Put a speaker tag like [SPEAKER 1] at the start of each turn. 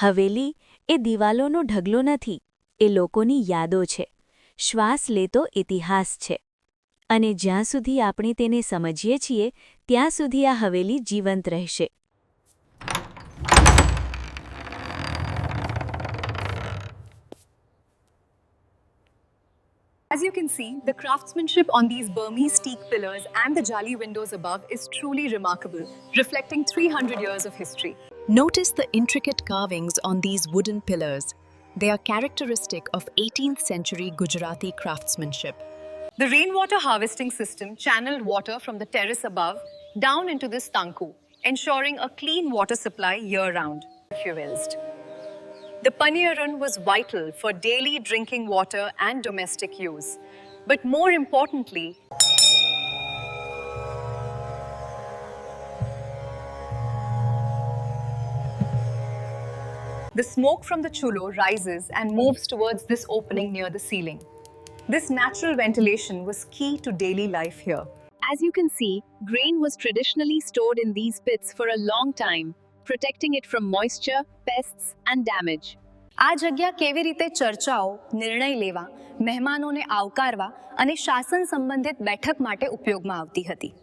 [SPEAKER 1] હવેલી એ દિવાલોનો ઢગલો નથી, એ લોકોની યાદો છે, શ્વાસ લેતો ઇતિહાસ છે. અને જ્યાં સુધી આપણે તેને સમજીએ છીએ ત્યાં સુધી આ હવેલી જીવંત રહેશે.
[SPEAKER 2] As you can see, the craftsmanship on these Burmese teak pillars and the jali windows above is truly remarkable, reflecting 300 years of history. Notice the intricate carvings on these wooden pillars. They are characteristic of 18th century Gujarati craftsmanship. The rainwater harvesting system channeled water from the terrace above down into this tanku, ensuring a clean water supply year-round. The Paniyarun was vital for daily drinking water and domestic use. But more importantly, the smoke from the chulo rises and moves towards this opening near the ceiling. This natural ventilation was key to daily life here. As you can see, grain was traditionally stored in these pits for a long time, protecting it from moisture, pests, and damage. આ જગ્યા કેવી રીતે ચર્ચાઓ, નિર્ણય લેવા, મહેમાનોને આવકારવા અને શાસન સંબંધિત બેઠક માટે ઉપયોગમાં આવતી હતી.